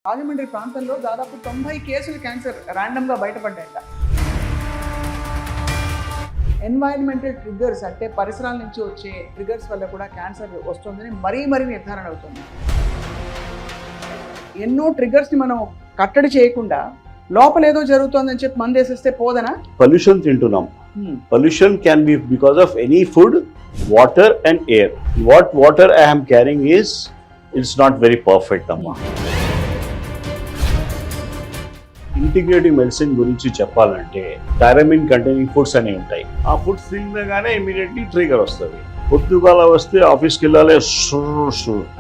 రాజమండ్రి ప్రాంతంలో దాదాపు 90 కేసులు క్యాన్సర్ ర్యాండమ్గా బయటపడ్డాయట. ఎన్వైరన్మెంటల్ ట్రిగ్గర్స్ అంటే పరిసరాల నుంచి వచ్చే ట్రిగ్గర్స్ వల్ల కూడా క్యాన్సర్ వస్తుందని మరీ నిర్ధారణ అవుతుంది. ఎన్నో ట్రిగ్గర్స్ని మనం కట్టడి చేయకుండా లోపల ఏదో జరుగుతుందని చెప్పి మందు వేసేస్తే పోదనా? పొల్యూషన్ తింటున్నాం. Pollution can be because of any food, water and air. What water I am carrying is, it's not very perfect, amma. Integrative medicine గురించి చెప్పాలంటే థైరమిన్ కంటైనింగ్ ఫుడ్స్ అనేవి ఉంటాయి. ఆ ఫుడ్స్ తినగానే ఇమీడియట్లీ ట్రిగర్ వస్తుంది. పొద్దుగాల వస్తే ఆఫీస్కి వెళ్ళాలి,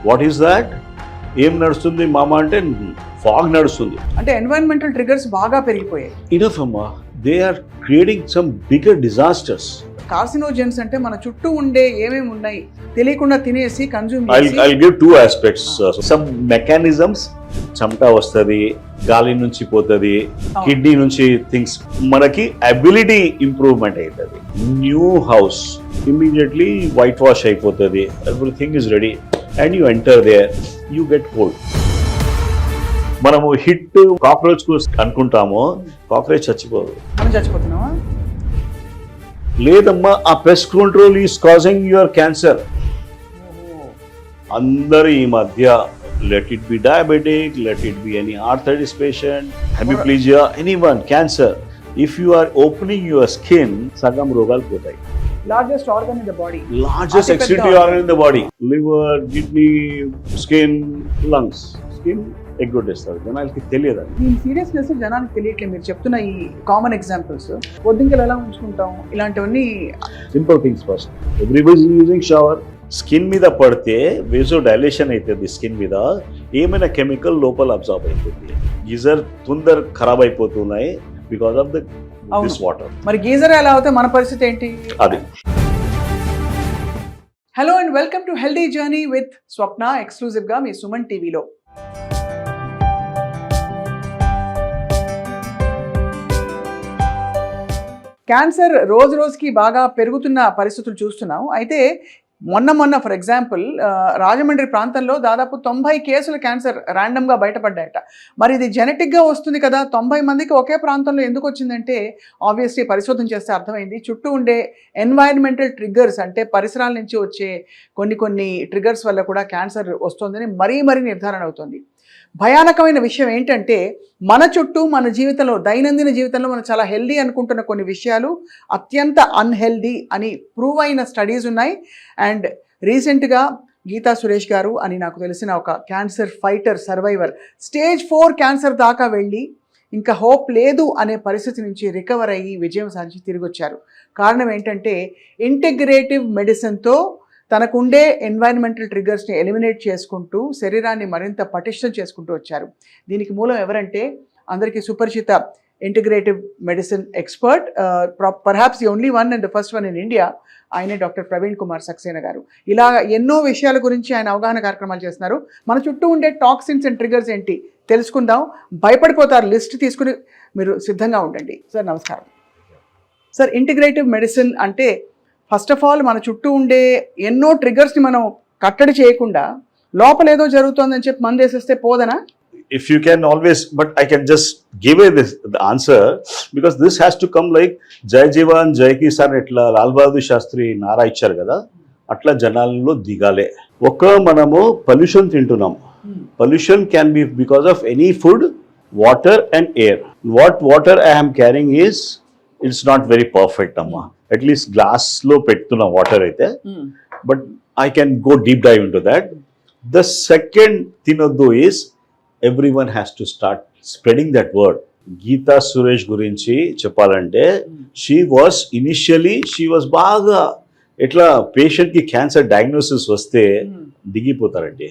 వాట్ ఈస్ దాట్? ఏం నడుస్తుంది మామ అంటే ఫాగ్ నడుస్తుంది. అంటే ఎన్వైరన్మెంటల్ ట్రిగర్స్ బాగా పెరిగిపోయాయి. ఇనఫ్ అమ్మా, they are creating some bigger disasters. Carcinogens అంటే మన చుట్టూ ఉండే ఏమేమి ఉన్నాయి తెలియకుండా తినేసి కన్జ్యూమ్ చేసి. I'll give two aspects. Some mechanisms, చెమట వస్తుంది, గాలి నుంచి పోతుంది, కిడ్నీ నుంచి థింగ్స్, మనకి అబిలిటీ ఇంప్రూవ్మెంట్ అవుతుంది. New house immediately white wash అయిపోతుంది, everything is ready and you enter there, you get cold. మనము హిట్ కాక్రోచ్ కు అనుకుంటాము, కాక్రోచ్ చచ్చిపోదు. మనం చచ్చిపోతున్నావా? లేదమ్మా, ఆ pest control is causing your cancer. అందరూ ఈ మధ్య let it be diabetic, let it be any arthritis patient, hemiplegia, anyone, cancer. If you are opening your skin, sagam rogalu potayi. Largest organ in the body. Largest excretory organ in the body. Liver, kidney, skin, lungs. Skin ఎగ్గొట్టేస్తారు. జనాలకి తెలియదు. ఈ seriousness జనానికి తెలియట్లేదు. మీరు చెప్తున్న ఈ common examples, పొద్దుంకెళ్ళి ఎలా ఉంచుకుంటాం, ఇలాంటివన్నీ simple things. First everybody using shower. Skin మీద పడితే వేసో డైలేషన్ అవుతుంది. స్కిన్ మీద ఏమైనా కెమికల్ లోపల అబ్జార్బ్ అయిపోతుంది. గీజర్ తొందర ఖరాబ్ అయిపోతున్నాయి బికాస్ ఆఫ్ దిస్ వాటర్. మరి గీజర్ ఎలా అవుతే మన పరిస్థితి ఏంటి? అది. Hello and welcome to healthy journey with Swapna, exclusive గా మీ సుమన్ టీవీలో. క్యాన్సర్ రోజు రోజుకి బాగా పెరుగుతున్న పరిస్థితులు చూస్తున్నాం. అయితే మొన్న ఫర్ ఎగ్జాంపుల్ రాజమండ్రి ప్రాంతంలో దాదాపు 90 కేసులు క్యాన్సర్ ర్యాండమ్గా బయటపడ్డాయట. మరి ఇది జెనెటిక్గా వస్తుంది కదా, 90 మందికి ఒకే ప్రాంతంలో ఎందుకు వచ్చిందంటే ఆబ్వియస్లీ పరిశోధన చేస్తే అర్థమైంది. చుట్టూ ఉండే ఎన్వైరన్మెంటల్ ట్రిగ్గర్స్ అంటే పరిసరాల నుంచి వచ్చే కొన్ని ట్రిగ్గర్స్ వల్ల కూడా క్యాన్సర్ వస్తుందని మరీ నిర్ధారణ అవుతుంది. భయానకమైన విషయం ఏంటంటే మన చుట్టూ మన జీవితంలో, దైనందిన జీవితంలో మనం చాలా హెల్దీ అనుకుంటున్న కొన్ని విషయాలు అత్యంత అన్హెల్దీ అని ప్రూవ్ అయిన స్టడీస్ ఉన్నాయి. అండ్ రీసెంట్గా గీతా సురేష్ గారు అని నాకు తెలిసిన ఒక cancer fighter, survivor, stage 4 cancer దాకా వెళ్ళి ఇంకా హోప్ లేదు అనే పరిస్థితి నుంచి రికవర్ అయ్యి విజయం సాధించి తిరిగి వచ్చారు. కారణం ఏంటంటే ఇంటిగ్రేటివ్ మెడిసిన్తో తనకుండే ఎన్వైరన్మెంటల్ ట్రిగ్గర్స్ని ఎలిమినేట్ చేసుకుంటూ శరీరాన్ని మరింత పటిష్టం చేసుకుంటూ వచ్చారు. దీనికి మూలం ఎవరంటే అందరికీ సుపరిచిత integrative medicine expert, perhaps the only one and the first one in India, ఆయనే డాక్టర్ ప్రవీణ్ కుమార్ సక్సేనా గారు. ఇలా ఎన్నో విషయాల గురించి ఆయన అవగాహన కార్యక్రమాలు చేస్తున్నారు. మన చుట్టూ ఉండే టాక్సిన్స్ అండ్ ట్రిగ్గర్స్ ఏంటి తెలుసుకుందాం. భయపడిపోతారు, లిస్ట్ తీసుకుని మీరు సిద్ధంగా ఉండండి. సార్ నమస్కారం. సార్, ఇంటిగ్రేటివ్ మెడిసిన్ అంటే ఫస్ట్ ఆఫ్ ఆల్ మన చుట్టూ ఉండే ఎన్నో ట్రిగ్గర్స్ని మనం కట్టడి చేయకుండా లోపల ఏదో జరుగుతుందని చెప్పి మందు వేసేస్తే పోదనా? If you can always, but I can just give the answer because this has to come like Jai Jawan, Jai Kisan etla Lal Bahadur Shastri nara icharu kada, atla janallo digale. Oka manamu pollution tintunam. Pollution can be because of any food, water and air. What water I am carrying is, it's not very perfect amma. At least glass lo pettuna water aithe, but I can go deep dive into that. The second tinoddu is everyone has to start spreading that word. Geeta Suresh gurinchi cheppalante, she was baga etla patient ki cancer diagnosis vaste digipotarante.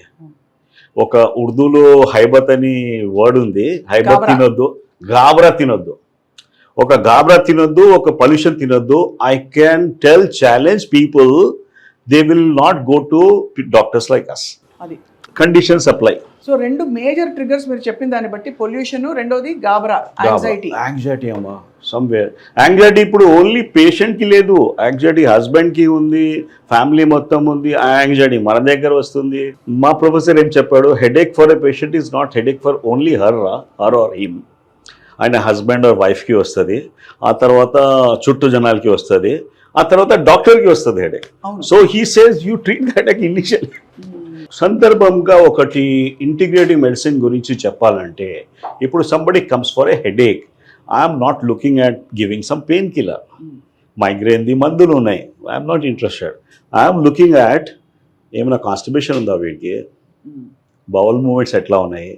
Oka urdu lo haibat ani word undi, haibat tinoddu, gabra tinoddu. ఒక గాబ్రా తినొద్దు, ఒక pollution తినొద్దు. I can challenge people, they will not go to doctors like us. Conditions apply. So రెండు major triggers మీరు చెప్పిన దాన్ని బట్టి pollution, రెండోది గాబరా, యాంగ్జైటీ అమ్మా సమ్వేర్. యాంగ్జైటీ ఇప్పుడు ఓన్లీ పేషెంట్కి లేదు, యాంగ్జైటీ హస్బెండ్కి ఉంది, ఫ్యామిలీ మొత్తం ఉంది. ఆ యాంగ్జైటీ మన దగ్గర వస్తుంది. మా ప్రొఫెసర్ ఏం చెప్పాడు, headache for a patient is not headache for only her or him. ఆయన హస్బెండ్ ఆర్ వైఫ్కి వస్తుంది, ఆ తర్వాత చుట్టూ జనాలకి వస్తుంది, ఆ తర్వాత డాక్టర్కి వస్తుంది headache. So he says you treat the headache initially. సందర్భంగా ఒకటి ఇంటిగ్రేటివ్ మెడిసిన్ గురించి చెప్పాలంటే, ఇప్పుడు somebody comes for a headache, I'm not looking at giving some pain killer. మైగ్రేన్ది మందులు ఉన్నాయి, I'm not interested. I'm looking at ఏమైనా కాన్స్టిపేషన్ ఉందా వీడికి, బౌల్ మూమెంట్స్ ఎట్లా ఉన్నాయి,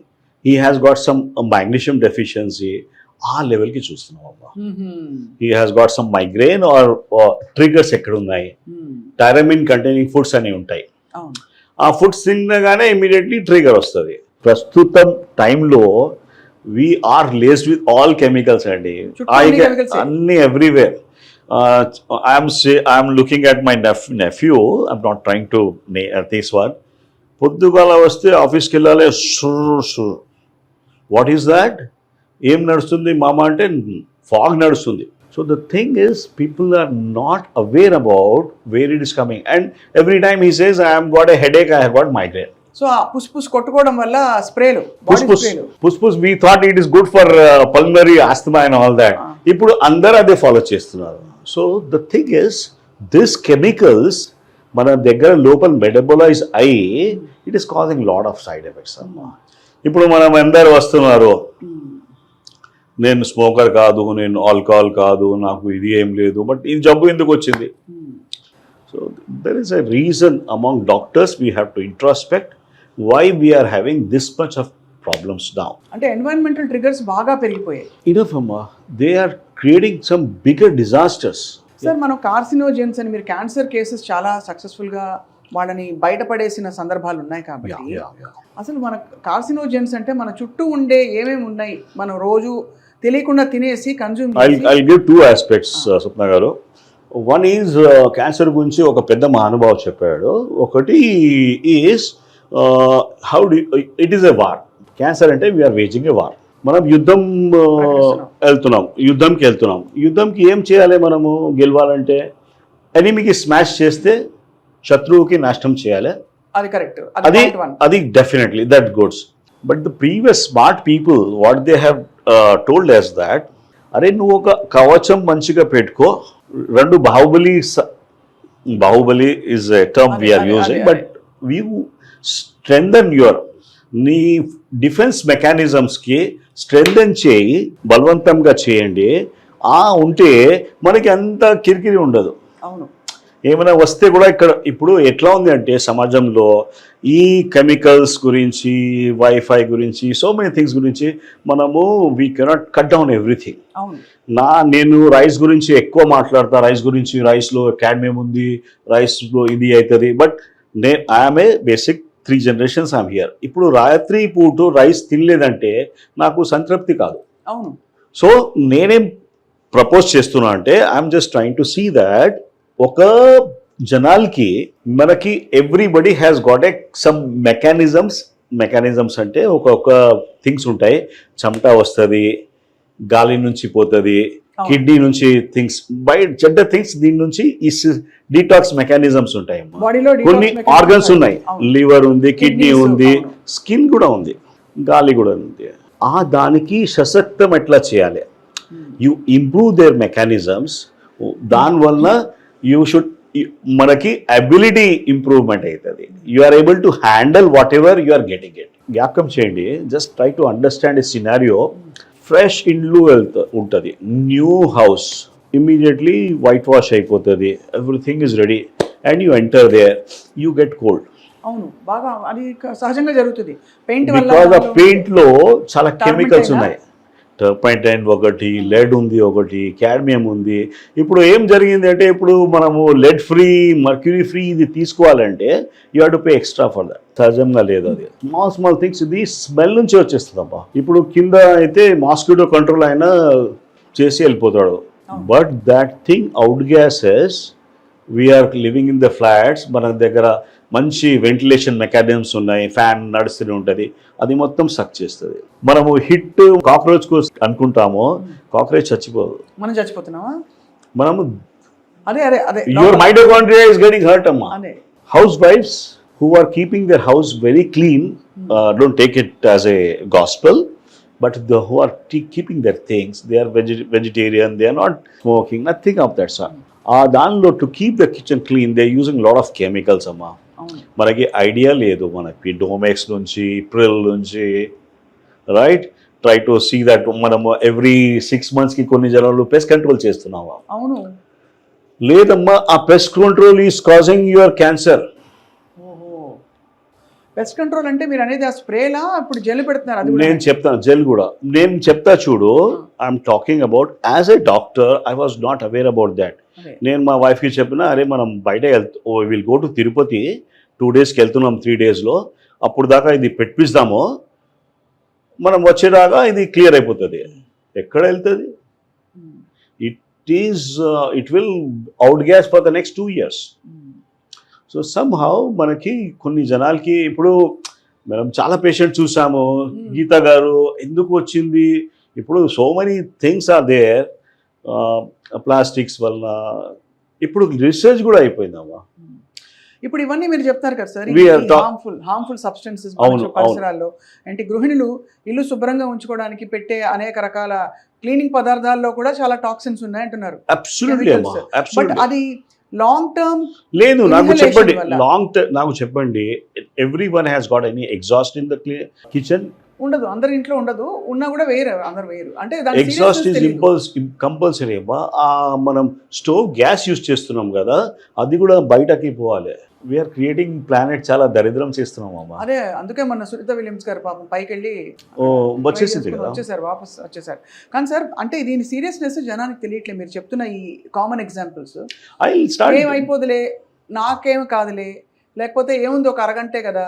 he has got some magnesium deficiency, ఆ లెవెల్కి చూస్తున్నాం అమ్మా. He has got some migraine or triggers ఎక్కడ ఉన్నాయి, టైరమిన్ కంటైనింగ్ ఫుడ్స్ అనేవి ఉంటాయి. ఆ ఫుడ్స్ తినగానే ఇమీడియట్లీ ట్రిగర్ వస్తుంది. ప్రస్తుతం టైంలో we're laced with all chemicals అండి, అన్ని everywhere. I'm looking at my nephew, I'm not trying to this one. పొద్దుగాల వస్తే ఆఫీస్కి వెళ్ళాలి, వాట్ ఈస్ దాట్, ఏం నడుస్తుంది మామ అంటే ఫాగ్ నడుస్తుంది. So the thing is people are not aware about where it is coming, and every time he says I have got a headache, I have got migraine. So ఆ పుస్ కొట్టుకోవడం వల్ల స్ప్రేలు, పుస్ we thought it is good for pulmonary asthma and all that. ఇప్పుడు అందరూ అదే follow చేస్తున్నారు. So the thing is this chemicals మన దగ్గర లోపల మెటబలైజ్ అయ్యి it is causing lot of side effects అమ్మా. ఇప్పుడు మనం అందరు వస్తున్నారు, నేను స్మోకర్ కాదు, నేను ఆల్కహాల్ కాదు, నాకు ఇది ఏం లేదు, బట్ ఈ జబ్బు ఎందుకు వచ్చింది? So there is a reason among doctors, we have to introspect why we are having this much of problems now. అంటే ఎన్వైరన్మెంటల్ ట్రిగర్స్ బాగా పెరిగిపోయాయి. ఇనఫ్ అమ్మా, they are creating some bigger disasters. Sir మనం కార్సినోజెన్స్ అని, మీరు క్యాన్సర్ కేసెస్ చాలా సక్సెస్ఫుల్గా వాళ్ళని బయటపడేసిన సందర్భాలు ఉన్నాయి కాబట్టి, అసలు మన కార్సినోజెన్స్ అంటే మన చుట్టూ ఉండే ఏమేమి ఉన్నాయి, మనం రోజు తెలియకుండా తినేసి consume. I'll give two aspects, స్వప్న గారు. వన్ ఈజ్ క్యాన్సర్ గురించి ఒక పెద్ద మహానుభావు చెప్పాడు. ఒకటి is how do it is a war. Cancer అంటే వీఆర్ వేజింగ్ ఎ వార్. మనం యుద్ధంకి వెళ్తున్నాం. యుద్ధంకి ఏం చేయాలి మనము గెలవాలంటే? ఎనిమికి స్మాష్ చేస్తే శత్రువుకి నాశనం చేయాలి. అది కరెక్ట్, అది definitely that goods. But the previous smart people what they have told us that, అరే నువ్వు ఒక కవచం మంచిగా పెట్టుకో. రెండు Baahubali is a term we are using, but we strengthen నీ డిఫెన్స్ మెకానిజమ్స్కి స్ట్రెంథన్ చేయి, బలవంతంగా చేయండి. ఉంటే మనకి అంత కిరికిరి ఉండదు. అవును, ఏమైనా వస్తే కూడా ఇక్కడ ఇప్పుడు ఎట్లా ఉంది అంటే సమాజంలో ఈ కెమికల్స్ గురించి, వైఫై గురించి, సో మెనీ థింగ్స్ గురించి మనము we cannot cut down everything. నేను రైస్ గురించి ఎక్కువ మాట్లాడతా, రైస్లో క్యాడ్మియం ఉంది, రైస్లో ఇది అవుతుంది. But I'm a basic 3 generations I'm here. ఇప్పుడు రాత్రి పూట రైస్ తినలేదంటే నాకు సంతృప్తి కాదు. అవును. సో నేనేం ప్రపోజ్ చేస్తున్నా అంటే I'm just trying to see that ఒక జనాలకి మనకి everybody has got a some mechanisms అంటే ఒక థింగ్స్ ఉంటాయి. చెమట వస్తుంది, గాలి నుంచి పోతుంది, కిడ్నీ నుంచి థింగ్స్, బయట చెడ్డ థింగ్స్ దీని నుంచి ఈ డీటాక్స్ మెకానిజమ్స్ ఉంటాయి. కొన్ని ఆర్గన్స్ ఉన్నాయి, లివర్ ఉంది, కిడ్నీ ఉంది, స్కిన్ కూడా ఉంది, గాలి కూడా ఉంది. దానికి సశక్తం ఎట్లా చేయాలి? You improve their mechanisms. దానివల్ల మనకి అబిలిటీ ఇంప్రూవ్మెంట్ అవుతుంది. You are able to handle whatever you are getting it. జ్ఞాపకం చేయండి, just try to understand a scenario. Fresh ఇండ్లు ఉంటుంది, new house, immediately white wash అయిపోతుంది, everything is ready, and you enter there, you get cold. అవును, బాగా అది సహజంగా జరుగుతుంది. బికాజ్ ఆ పెయింట్ లో చాలా కెమికల్స్ ఉన్నాయి. టర్పైంటైన్ ఒకటి, లెడ్ ఉంది, ఒకటి క్యాడ్మియం ఉంది. ఇప్పుడు ఏం జరిగింది అంటే, ఇప్పుడు మనము లెడ్ ఫ్రీ, మర్క్యూరీ ఫ్రీ ఇది తీసుకోవాలంటే you have to pay extra for that. సహజంగా లేదు అది. స్మాల్ థింగ్స్, ఇది స్మెల్ నుంచి వచ్చేస్తుందమ్మా. ఇప్పుడు కింద అయితే మాస్కిటో కంట్రోల్ అయినా చేసి వెళ్ళిపోతాడు, but that thing out gases, we are living in the flats. మన దగ్గర మంచి వెంటిలేషన్ మెకానిజమ్స్ ఉన్నాయి, ఫ్యాన్ నడుస్తూనే ఉంటుంది, అది మొత్తం సక్ చేస్తుంది. మనము హిట్ కాక్రోచ్ కు అనుకుంటామో కాక్రోచ్ చచ్చిపోదు, మనం చచ్చిపోతున్నావా? మనము అదే అదే అదే your mitochondria is getting hurt amma. అదే Housewives who are keeping their house very clean, don't take it as a gospel, but who are keeping their things, they are vegetarian, they are not smoking, nothing of that sort. దానిలో to keep the kitchen clean they using lot of chemicals అమ్మా. మనకి idea లేదు, మనకి Domex నుంచి Pril నుంచి right try to see that మనము every 6 months కొన్ని జనాలు పెస్ట్ కంట్రోల్ చేస్తున్నావా? అవును. లేదమ్మా, ఆ pest control is causing your cancer. Pest control అంటే మీరు అనేది ఆ స్ప్రేలా ఇప్పుడు జెల్ పెడుతున్నారు? అది నేను చెప్తాను, జెల్ కూడా నేను చెప్తా చూడు. I'm talking about as a doctor, I was not aware about that. నేను మా వైఫ్కి చెప్పిన, అరే మనం బయట విల్ గో టు తిరుపతి 2 daysకి వెళ్తున్నాం, 3 daysలో, అప్పుడు దాకా ఇది పెట్టిస్తాము, మనం వచ్చేదాకా ఇది క్లియర్ అయిపోతుంది. ఎక్కడ వెళ్తుంది? It will out gas for the next 2 years. So somehow మనకి కొన్ని జనాలకి ఇప్పుడు మనం చాలా పేషెంట్ చూసాము. గీత గారు ఎందుకు వచ్చింది? ఇప్పుడు so many things are there, plastics వల్ల ఇప్పుడు రీసెర్చ్ కూడా అయిపోయిందమ్మా. ఇప్పుడు ఇవన్నీ మీరు చెప్తారు కదా సార్, హార్మ్ఫుల్ సబ్స్టెన్సెస్ పరిసరాల్లో అంటే గృహిణులు ఇల్లు శుభ్రంగా ఉంచుకోవడానికి పెట్టే అనేక రకాల క్లీనింగ్ పదార్థాల్లో కూడా చాలా టాక్సిన్స్ ఉన్నాయి అంటున్నారు. బట్ అది లాంగ్ టర్మ్ లేదు. నాకు చెప్పండి, నాకు చెప్పండి, every one has got any exhaust in the kitchen? ఉండదు, అందరి ఇంట్లో ఉండదు, ఉన్నా కూడా వేరు, అందరు వేరు. అంటే ఎగ్జాస్ట్ ఈజ్ కంపల్సరీ అమ్మా. మనం స్టవ్ గ్యాస్ యూజ్ చేస్తున్నాం కదా, అది కూడా బయటకి పోవాలి. వీఆర్ క్రియేటింగ్ ప్లానెట్, చాలా దరిద్రం చేస్తున్నాం అమ్మా. అదే అందుకే మన సునీత విలియమ్స్ గారు పాపం పైకి వెళ్ళి వచ్చేసారు, వాపస్ వచ్చేసారు. కానీ సార్ అంటే దీని సీరియస్నెస్ జనానికి తెలియట్లేదు. మీరు చెప్తున్న ఈ కామన్ ఎగ్జాంపుల్స్ ఏమైపోదులే, నాకేం కాదులే, లేకపోతే ఏముంది ఒక అరగంటే కదా,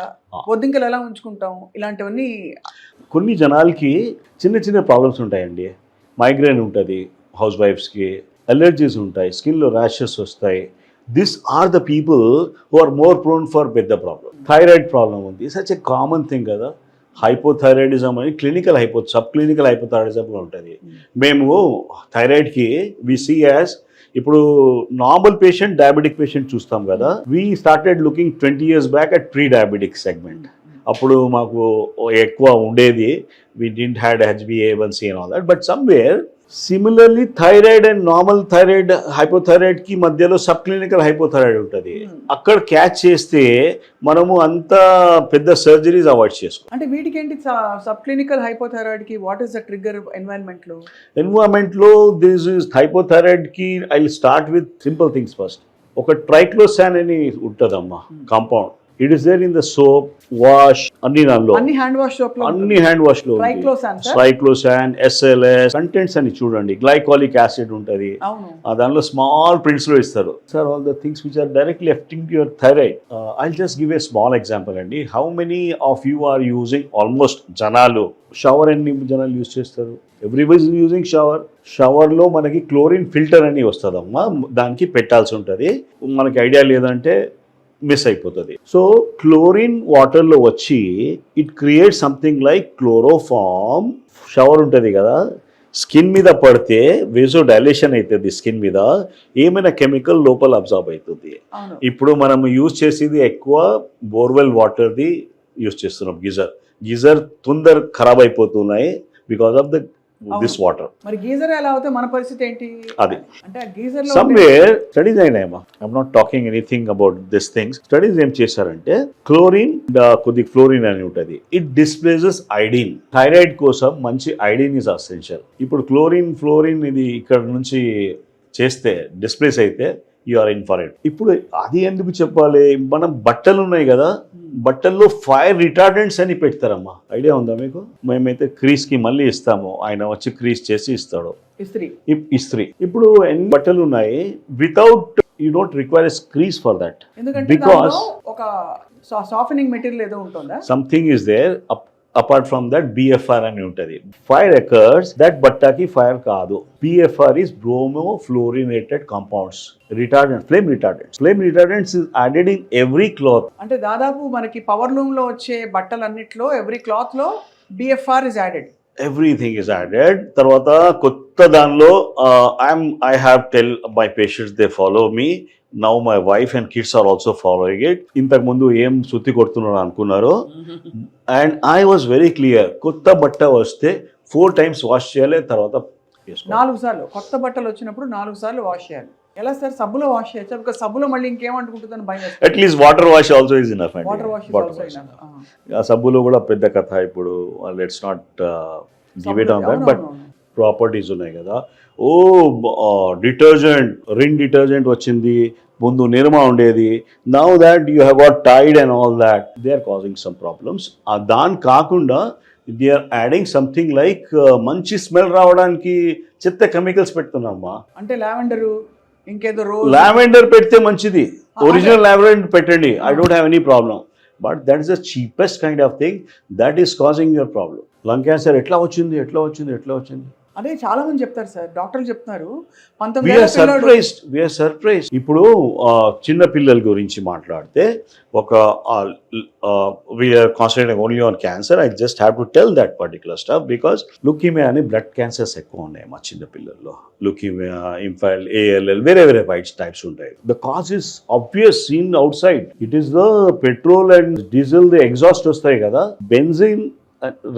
బొద్దింకలు ఎలా ఉంచుకుంటాం, ఇలాంటివన్నీ. కొన్ని జనాలకి చిన్న చిన్న ప్రాబ్లమ్స్ ఉంటాయండి. మైగ్రేన్ ఉంటుంది హౌస్ వైఫ్స్కి, అలర్జీస్ ఉంటాయి, స్కిన్లో ర్యాషెస్ వస్తాయి. This are the people who are more prone for పెద్ద ప్రాబ్లమ్. థైరాయిడ్ ప్రాబ్లం ఉంది, సచ్ ఎ కామన్ థింగ్ కదా. హైపోథైరాయిడిజం అని క్లినికల్ సబ్ క్లినికల్ హైపోథైరాయిడిజంలో ఉంటుంది. మేము థైరాయిడ్కి వి సీ యాజ్, ఇప్పుడు నార్మల్ పేషెంట్, డయాబెటిక్ పేషెంట్ చూస్తాం కదా, we started looking 20 years back at prediabetic segment. అప్పుడు మాకు ఎక్కువ ఉండేది, we didn't had HbA1c and all that. But somewhere similarly thyroid and normal thyroid, hypothyroid కి మధ్యలో sub clinical hypothyroid ఉంటుంది. అక్కడ క్యాచ్ చేస్తే మనము అంత పెద్ద సర్జరీస్ అవాయిడ్ చేసుకో. అంటే వీటికి ఏంటి సబ్ క్లినికల్ హైపోథైరాయిడ్ కి what is the trigger environment లో దిస్ ఇస్ హైపోథైరాయిడ్ కి I will start with simple things. First ఒక ట్రైక్లోసాన్ అని ఉంటుందమ్మా compound. It is there in the soap, wash, అన్ని దానిలో, అన్ని హ్యాండ్ వాష్ లో ట్రైక్లోసాన్, SLS కంటెంట్స్ అని చూడండి. గ్లైకాలిక్ యాసిడ్ ఉంటుంది, దానిలో స్మాల్ ప్రింట్స్ లో ఇస్తారు. Sir all the things which are directly affecting your thyroid. I just give a small example అండి. How many of you are using, almost జనాలు shower ఎన్ని జనాలు యూజ్ చేస్తారు? ఎవ్రీబడి ఈజ్ యూజింగ్ షవర్లో మనకి క్లోరిన్ ఫిల్టర్ అని వస్తుందమ్మా, దానికి పెట్టాల్సి ఉంటుంది. మనకి ఐడియా లేదంటే మిస్ అయిపోతుంది. సో క్లోరిన్ వాటర్లో వచ్చి it create something like chloroform. Shower ఉంటుంది కదా, స్కిన్ మీద పడితే వేజో డైలేషన్ అవుతుంది, స్కిన్ మీద ఏమైనా కెమికల్ లోపల అబ్జార్బ్ అవుతుంది. ఇప్పుడు మనం యూజ్ చేసేది ఎక్కువ బోర్వెల్ వాటర్ది యూజ్ చేస్తున్నాం. గీజర్ తొందర ఖరాబ్ అయిపోతున్నాయి because of the this water. మరి గీజర్ ఎలా అవుతే మన పరిస్థితి ఏంటి? అది అంటే గీజర్ లో సమ్వేర్ స్టడీస్ అయినాయమ్మా. I'm not talking anything about this things. Studies ఏం చేశారంటే క్లోరిన్, కొద్ది ఫ్లోరిన్ అని ఉంటుంది, ఇట్ డిస్ప్లేసెస్ ఐడిన్. థైరాయిడ్ కోసం మంచి ఐడిన్ ఇస్ అసెన్షియల్. ఇప్పుడు ఫ్లోరిన్ ఇది ఇక్కడ నుంచి చేస్తే డిస్ప్లేస్ అయితే you are in for it. ఇప్పుడు అది ఎందుకు చెప్పాలి? మనం బట్టలు ఉన్నాయి కదా, బట్టల్లో ఫైర్ రిటార్డెంట్స్ అని పెడతారమ్మా. ఐడియా ఉందా మీకు? మేమైతే క్రీస్ కి మళ్ళీ ఇస్తాము, ఆయన వచ్చి క్రీస్ చేసి ఇస్తాడు, ఇస్త్రీ. ఇప్పుడు ఎన్ని బట్టలు ఉన్నాయి, without you don't require a crease for that, because ఒక సాఫ్టనింగ్ మెటీరియల్ ఏదో ఉంటుందా, something is there. Apart from that BFR అని ఉంటుంది. ఫైర్ ఎకర్స్ దట్ బట్టాకి ఫైర్ కాదు. BFR is bromo fluorinated compounds, retardant, flame retardants. Flame retardants is added in every cloth. అంటే దాదాపు మనకి పవర్ లూమ్ లో వచ్చే బట్టలన్నిట్లో ఎవ్రీ క్లాత్ లో BFR is added. Everything is added. తర్వాత కొత్త దానిలో I have tell my patients, they follow me now, my wife and kids are also following it. ఇంతకు ముందు ఏం సుత్తి కొడుతున్నాడు అనుకున్నారు, and I was very clear. కొత్త బట్ట వస్తే 4 times వాష్ చేయాలి, తర్వాత 4 సార్లు. కొత్త బట్టలు వచ్చినప్పుడు 4 సార్లు వాష్ చేయాలి. ఎలా సార్, సబ్బులో వాష్ చేయొచ్చా? బికాజ్ సబ్బులో మళ్ళీ ఇంకేమంటుకుంటుందని భయం. At least water wash also is enough. Water wash ఆ సబ్బులో కూడా పెద్ద కథ. ఇప్పుడు let's not give it on that, but properties ఉన్నాయి కదా. ఓ డిటర్జెంట్, రిన్ డిటర్జెంట్ వచ్చింది, ముందు నిర్మా ఉండేది. Now that you have got Tide and all that, they are causing some problems. దాని కాకుండా they are adding something like మంచి స్మెల్ రావడానికి చెత్త కెమికల్స్ పెడుతున్నామ్మా. అంటే లావెండర్, ఇంకేదో లావెండర్ పెడితే మంచిది, ఒరిజినల్ లావెండర్ పెట్టండి, I don't have any problem. But that is the cheapest kind of thing that is causing your problem. Lung cancer ఎట్లా వచ్చింది? అదే చాలా మంది చెప్తారు సార్, డాక్టర్లు చెప్తున్నారు. సర్ప్రైజ్. ఇప్పుడు చిన్న పిల్లల గురించి మాట్లాడితే ఒక we are concentrating only on cancer. I just have to tell that particular stuff because leukaemia అని బ్లడ్ క్యాన్సర్స్ ఎక్కువ ఉన్నాయి మా చిన్న పిల్లల్లో. లుకీమియా, ఇంఫైల్, ALL, వేరే వైట్స్ టైప్స్ ఉంటాయి. The cause is obvious, seen outside. It is the petrol and diesel, the exhaust వస్తాయి కదా, బెంజిన్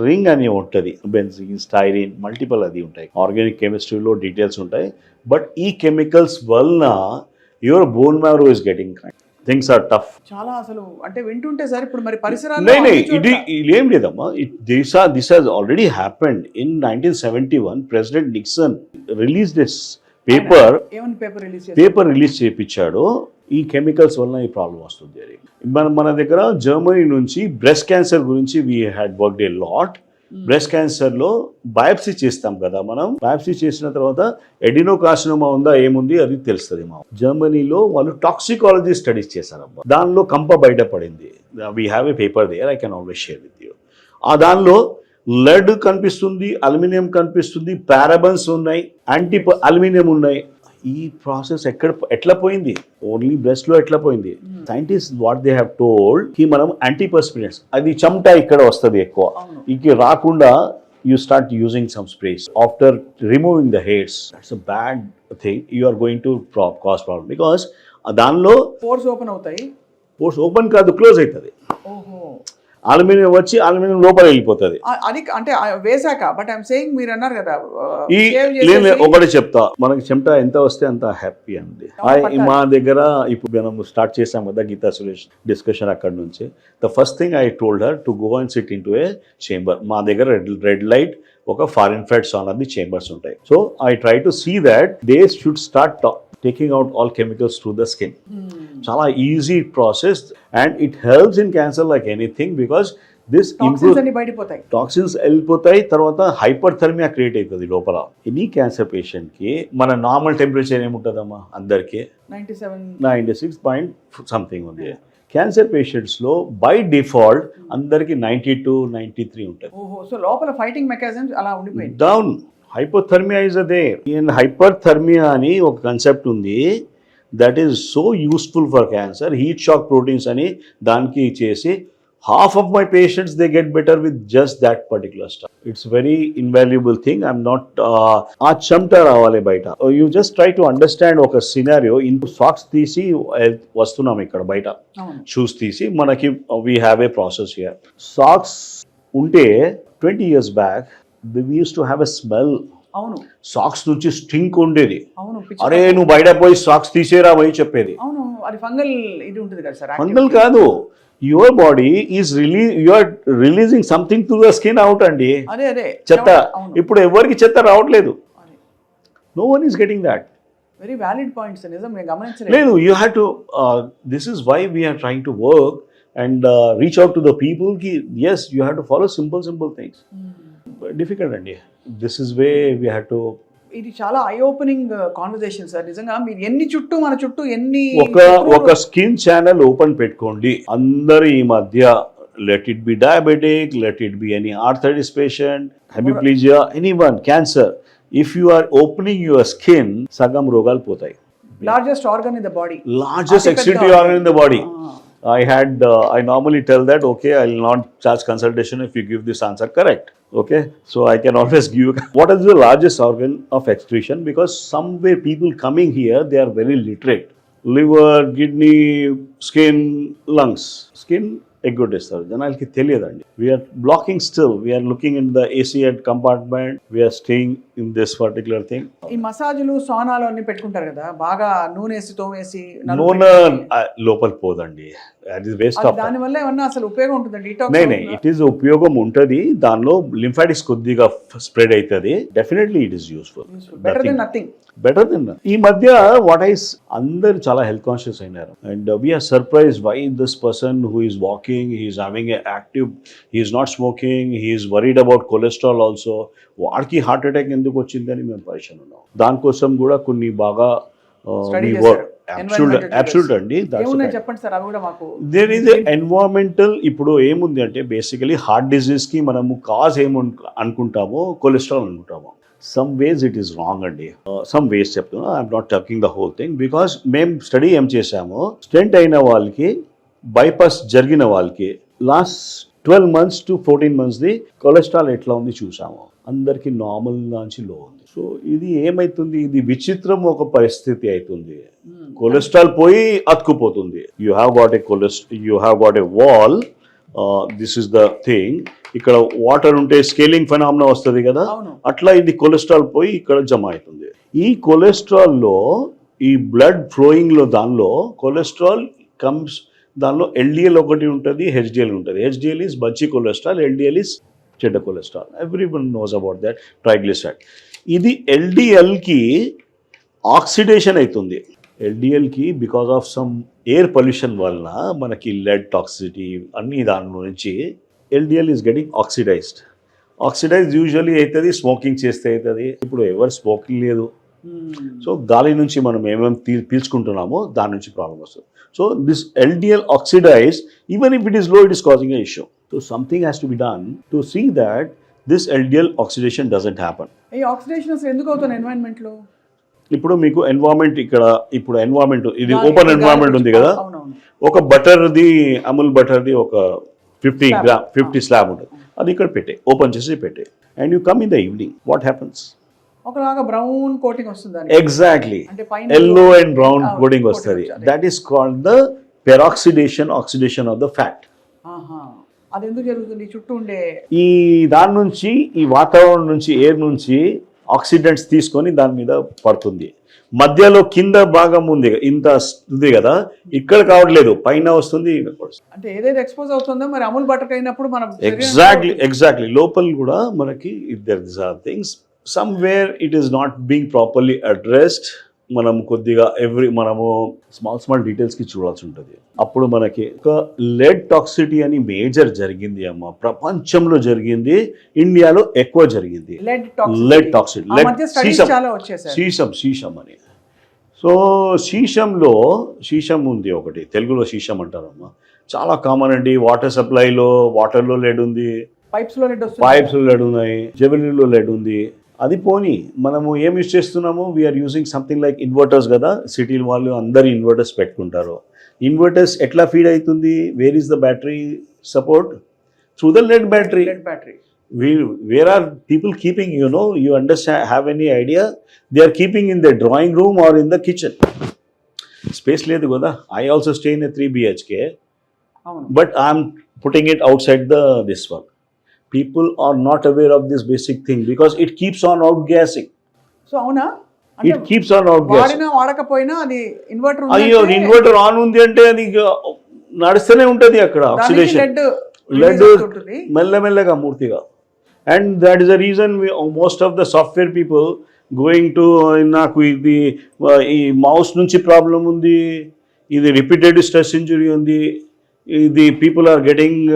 రింగ్ అని ఉంటుంది, బెంజిన్, స్టైరిన్, మల్టిపుల్ అది ఉంటాయి. ఆర్గానిక్ కెమిస్ట్రీలో డీటెయిల్స్ ఉంటాయి. బట్ ఈ కెమికల్స్ వలన your bone marrow is getting things are tough. చాలా అసలు అంటే వింటుంటే సార్ ఇప్పుడు మరి పరిసరాలు ఇది ఏం లేదమ్మా. This has already happened in 1971. President Nixon release this paper release చేయించాడు. ఈ కెమికల్స్ వలన ఈ ప్రాబ్లం వస్తుంది అని. మన దగ్గర జర్మనీ నుంచి బ్రెస్ట్ క్యాన్సర్ గురించి we had worked a lot. Breast క్యాన్సర్లో బయాప్సీ చేస్తాం కదా మనం. బయాప్సీ చేసిన తర్వాత ఎడినోకార్సినోమా ఉందా, ఏముంది అది తెలుస్తుంది. మా జర్మనీలో వాళ్ళు టాక్సికాలజీ స్టడీస్ చేశారమ్మా. దానిలో కంప బయటపడింది. We have a paper there, I can always share with you. ఆ దానిలో లెడ్ కనిపిస్తుంది, అల్యూమినియం కనిపిస్తుంది, పారాబన్స్ ఉన్నాయి, అల్యూమినియం ఉన్నాయి. ఈ ప్రాసెస్ ఎట్లా పోయింది, ఓన్లీ బ్రెస్ట్ లో ఎట్లా పోయింది? Scientist what they have told కి మనం యాంటీపర్స్పిరెంట్స్, అది చెమట ఇక్కడ వస్తుంది ఎక్కువ, ఇక రాకుండా you start using some sprays. After removing the hairs, that's a bad thing. You are going to cause problem because దానిలో పోర్స్ ఓపెన్ అవుతాయి. పోర్స్ ఓపెన్ కాదు, క్లోజ్ అవుతుంది. అల్యూమినియం వచ్చి అల్యూమినియం లోపల వెళ్ళిపోతుంది. అది అంటే వేసాక. బట్ ఐఎమ్ సేయింగ్ మీరు అన్నారు కదా, ఒకటి చెప్తా, మనకి చెమట ఎంత వస్తే అంత హ్యాపీ అండి. మా దగ్గర ఇప్పుడు మనం స్టార్ట్ చేసాం కదా గీతా సురేష్ డిస్కషన్, అక్కడ నుంచి the first thing I told her to go and sit into a chamber. మా దగ్గర రెడ్ లైట్, ఒక ఫారిన్ ఫైట్ సాన్ అది చేంబర్స్ ఉంటాయి. So I try to see that they should start taking out all chemicals through the skin. Chala easy process and it helps in cancer like anything because this toxins ani bayadipotayi, toxins ellipotayi, tarvata hyperthermia create aitadi lopala. Any cancer patient ki mana normal temperature em untadamma andarki 96 point something undi. Cancer patients లో by default అందరికి 92-93 ఉంటుంది. ఓహో, so లోపల fighting mechanisms అలా ఉండిపోయింది. Down hypothermia is అదే. హైపర్థర్మియా అని ఒక కన్సెప్ట్ ఉంది that is so useful for cancer. Heat shock proteins అని దానికి చేసి half of my patients they get better with just that particular stuff. It's very invaluable thing. I'm not aa chamta ravale baita. You just try to understand oka scenario. In socks తీసి వస్తున్నాం ఇక్కడ బయట, shoes తీసి మనకి we have a process here. Socks ఉంటే 20 years back we used to have a smell. అవును, socks నుంచి stink ఉండేది. అవును, అరే నువ్వు బయట పోయి సాక్స్ తీసేరా పోయి చెప్పేది. అవును, అది ఫంగల్ ఇది ఉంటుంది కదా సార్. ఫంగల్ కాదు, your body is you are releasing something through the skin out అండి. అదే చెత్త. ఇప్పుడు ఎవరికి చెత్త రావట్లేదు. No one is getting that. Very valid points. నిజం, నేను గమనించలేదు. లేదు, you have to this is why we are trying to work and reach out to the people ki yes you have to follow simple things. Difficult అండి. This is where we have to. ఇది చాలా eye opening conversation sir. నిజంగా మీరు ఎన్ని మన చుట్టూ ఎన్ని ఒక స్కిన్ ఛానల్ ఓపెన్ పెట్టుకోండి. అందరు ఈ మధ్య let it be diabetic, let it be any arthritis patient, hemiplegia, anyone, cancer. If you are opening your skin, sagam rogal potai. Largest organ in the body. Largest excretory organ in the body. I normally tell that, okay, I will not charge consultation if you give this answer correct. Okay, so I can always give you what is the largest organ of excretion, because somewhere people coming here, they are very literate. Liver, kidney, skin, lungs. Skin ఎగ్గొట్టేస్తారు, జనాలకి తెలియదండి. We are blocking still, we are looking in the AC compartment, we are staying in this particular thing. ఈ మసాజులు సోనాలు అన్ని పెట్టుకుంటారు కదా, బాగా నూనె వేసి తోమేసి నూనె లోపల పోదండి, అది వేస్ట్ ఆఫ్. దాని వల్ల ఏమన్నా అసలు ఉపయోగం ఉంటుందండి? ఇట్ ఈస్ ఉపయోగం ఉంటుంది, దానిలో లింఫాటిక్స్ కొద్దిగా స్ప్రెడ్ అవుతుంది. Definitely it is useful, better than nothing. Better than. ఈ మధ్య వాట్ ఐస్ అందరు చాలా హెల్త్ కాన్షియస్ అయినారు, and we are surprise why this person who is walking, he is having a active, he is not smoking, he is worried about cholesterol also. వాడికి heart attack ఎందుకు వచ్చిందని మేము పరిచయం ఉన్నాం. దానికోసం కూడా కొన్ని బాగా అబ్సల్యూట్ అండి. చెప్పండి సార్, అవి కూడా మాకు. There is environmental. ఇప్పుడు ఏముంది అంటే బేసికలీ హార్ట్ డిజీజ్ కి మనము కాజ్ ఏమి అనుకుంటామో, కొలెస్ట్రాల్ అనుకుంటాము. Some ways it is wrong అండి. సమ్ వేస్ చెప్తున్నా, I'm not talking the whole thing, because మేము స్టడీ ఏం చేసాము, స్టెంట్ అయిన వాళ్ళకి, బైపాస్ జరిగిన వాళ్ళకి last 12 months to 14 months the cholesterol ఎట్లా ఉంది చూసాము. అందరికి నార్మల్ నుంచి లో ఉంది. సో ఇది ఏమైతుంది, ఇది విచిత్రం ఒక పరిస్థితి అవుతుంది. కొలెస్ట్రాల్ పోయి అతుకుపోతుంది. You have got a wall, this is the thing. ఇక్కడ వాటర్ ఉంటే స్కేలింగ్ ఫెనామినా వస్తుంది కదా, అట్లా ఇది కొలెస్ట్రాల్ పోయి ఇక్కడ జమ అవుతుంది. ఈ కొలెస్ట్రాల్ లో, ఈ బ్లడ్ ఫ్లోయింగ్ లో, దానిలో కొలెస్ట్రాల్ కమ్స్, దానిలో ఎల్డిఎల్ ఒకటి ఉంటుంది, హెచ్డిఎల్ ఉంటుంది. హెచ్డిఎల్ ఈస్ మంచి కొలెస్ట్రాల్, ఎల్డిఎల్ ఈస్ చెడ్డ cholesterol. Everyone knows about that. Triglyceride. ఇది ఎల్డిఎల్కి ఆక్సిడేషన్ అవుతుంది. ఎల్డిఎల్కి because of some air pollution వలన మనకి లెడ్ టాక్సిటీ అన్ని దాని నుంచి LDL is getting oxidized. Usually అవుతుంది స్మోకింగ్ చేస్తే అవుతుంది. ఇప్పుడు ఎవరు స్మోకింగ్ లేదు, సో గాలి నుంచి మనం ఏమేమి పీల్చుకుంటున్నామో దాని నుంచి ప్రాబ్లం వస్తుంది. So this LDL oxidise, even if it is low, it is causing a issue. So something has to be done to see that this LDL oxidation doesn't happen. ఈ oxidation అసలు ఎందుకు అవుతుంది ఎన్వైరన్మెంట్ లో? ఇప్పుడు మీకు environment ఇక్కడ, ఇప్పుడు environment ఇది ఓపెన్ ఎన్వైరన్మెంట్ ఉంది కదా, ఒక బటర్ది, అమూల్ బటర్ది ఒక 50 స్లాబ్ ఉంటుంది, అది ఇక్కడ పెట్టే, ఓపెన్ చేసి పెట్టే, and you come in the evening, what happens, ఒకలాగా బ్రౌన్ కోటింగ్ వస్తుంది. Exactly, yellow and brown coating వస్తుంది. That is called the peroxidation, oxidation of the fat. అది ఎందుకు జరుగుతుంది? చుట్టూ ఉండే ఈ దాని నుంచి, ఈ వాతావరణం నుంచి, ఎయిర్ నుంచి ఆక్సిడెంట్స్ తీసుకొని దాని మీద పడుతుంది. మధ్యలో కింద భాగం ఉంది, ఇంత ఉంది కదా, ఇక్కడ కావట్లేదు, పైన వస్తుంది. అంటే ఏదైతే ఎక్స్పోజ్ అవుతుందో మరి అమూల్ బటర్ అయినప్పుడు మనం ఎగ్జాక్ట్లీ లోపల కూడా మనకి there are things somewhere it is not being properly addressed. మనం కొద్దిగా మనము స్మాల్ డీటెయిల్స్కి చూడాల్సి ఉంటుంది. అప్పుడు మనకి ఒక లెడ్ టాక్సిటీ అని మేజర్ జరిగింది అమ్మ, ప్రపంచంలో జరిగింది, ఇండియాలో ఎక్కువ జరిగింది. లెడ్ టాక్సిటీ, శీషం అని. సో శీషం ఉంది ఒకటి, తెలుగులో శీషం అంటారమ్మా, చాలా కామన్ అండి. వాటర్ సప్లైలో, వాటర్లో లెడ్ ఉంది, పైప్స్లో లెడ్ ఉన్నాయి, జెవెలరీలో లెడ్ ఉంది. అది పోనీ మనము ఏం యూజ్ చేస్తున్నాము, we are using something like inverters కదా, సిటీ వాళ్ళు అందరు ఇన్వర్టర్స్ పెట్టుకుంటారు. ఇన్వర్టర్స్ ఎట్లా ఫీడ్ అవుతుంది, where is the battery support, through the lead battery. Where are people keeping, you understand, have any idea? They are keeping in the drawing room or in the kitchen. Space లేదు కదా. I also stay in a 3 BHK, but I'm putting it outside this one. People are not aware of this basic thing because it keeps on outgassing. So avuna, it keeps on outgassing. వాడినా వాడకపోయినా అది inverter అయ్యో, inverter on ఉంది అంటే అది నడుస్తూనే ఉంటుంది అక్కడ, ఆక్సిడేషన్, లెడ్ మెల్లమెల్లగా మూర్తిగా. And that is the reason most of the software people going to, నాకు ఇది ఈ మౌస్ నుంచి ప్రాబ్లం ఉంది, ఇది రిపీటెడ్ స్ట్రెస్ ఇంజురీ ఉంది, ఇది people are getting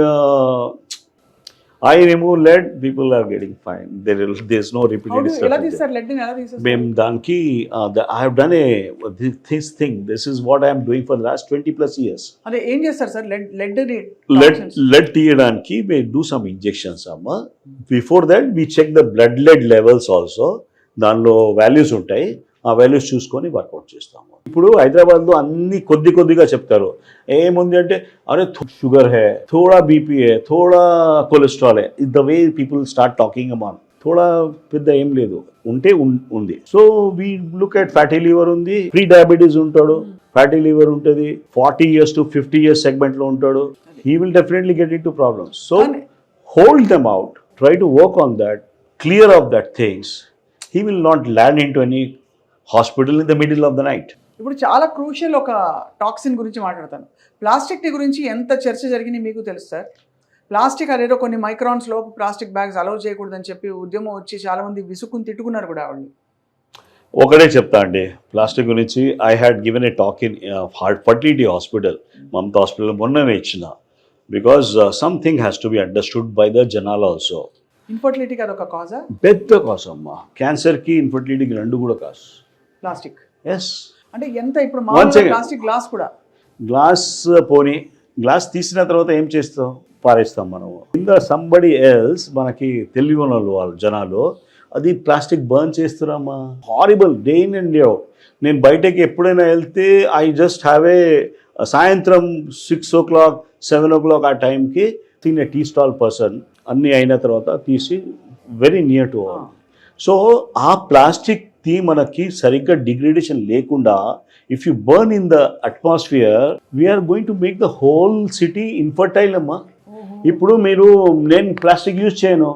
I remove lead, people are getting fine. There's no How repeated do- ఎలా stuff. తీస్తారు లెడ్ ఎలా తీసేస్తారు? మేము దానికి I have done this thing. This is what I am doing for the last 20 plus years. అదే ఏం చేస్తారు sir lead Lead తీయడానికి we do some injections అమ్మా. Before that we check the blood lead levels also. దానిలో values ఉంటాయి, ఆ values చూసుకొని work out చేస్తాము. ఇప్పుడు హైదరాబాద్లో అన్ని కొద్దిగా చెప్తారు. ఏముంది అంటే అరే షుగర్ హే, థోడా బీపీ హే, థోడా కొలెస్ట్రాల్ హే. The way people start talking అమాన్ థోడా పెద్ద ఏం లేదు, ఉంటే ఉంది. So we look at fatty liver ఉంది, ప్రీ డయాబెటీస్ ఉంటాడు, ఫ్యాటీ లివర్ ఉంటుంది, 40 years to 50 years సెగ్మెంట్లో ఉంటాడు. He will definitely get in to problems. So hold them out, try to work on that, clear of that things. He will not land into any hospital in the middle of the night. ఇప్పుడు చాలా crucial ఒక toxin గురించి మాట్లాడతాను. Plastic గురించి ఎంత చర్చ జరిగింది మీకు తెలుసు సార్? ప్లాస్టిక్ అదేదో కొన్ని మైక్రాన్స్ లోపు ప్లాస్టిక్ బ్యాగ్స్ అలౌ చేయకూడదని చెప్పి ఉద్యమం వచ్చి చాలా మంది విసుక్కుని తిట్టుకున్నారు కూడా వాళ్ళు. ఒకటే చెప్తా అండి ప్లాస్టిక్ గురించి. I had given a talk in fertility hospital, Mamata hospital మొన్ననే ఇచ్చిన. Because something has to be understood by the జనాల్ ఆల్సో. ఇన్ఫర్టిలిటీకి అదొక కాజా? పెద్ద కాజ్ అమ్మా. క్యాన్సర్కి ఇన్ఫర్టిలిటీకి రెండు కూడా కాజ్. Plastic yes. అంటే ఎంత ఇప్పుడు మామూలుగా ప్లాస్టిక్ గ్లాస్ కూడా, గ్లాస్ పోనీ గ్లాస్ తీసిన తర్వాత ఏం చేస్తాం, పారేస్తాం మనము. ఇంకా సంబడి ఎల్స్ మనకి తెలివి ఉన్న వాళ్ళు జనాలు అది ప్లాస్టిక్ బర్న్ చేస్తున్నామా, horrible day in and day out. నేను బయటకి ఎప్పుడైనా వెళ్తే ఐ జస్ట్ హ్యావ్ ఏ సాయంత్రం 6 o'clock 7 o'clock ఆ టైంకి తినే టీ స్టాల్ పర్సన్ అన్నీ అయిన తర్వాత తీసి very near to all. So ఆ ప్లాస్టిక్ ది మనకి సరిగ్గా డిగ్రేడేషన్ లేకుండా if you burn in the atmosphere we're going to make the whole city infertile అమ్మా. ఇప్పుడు నేను ప్లాస్టిక్ యూజ్ చేయను,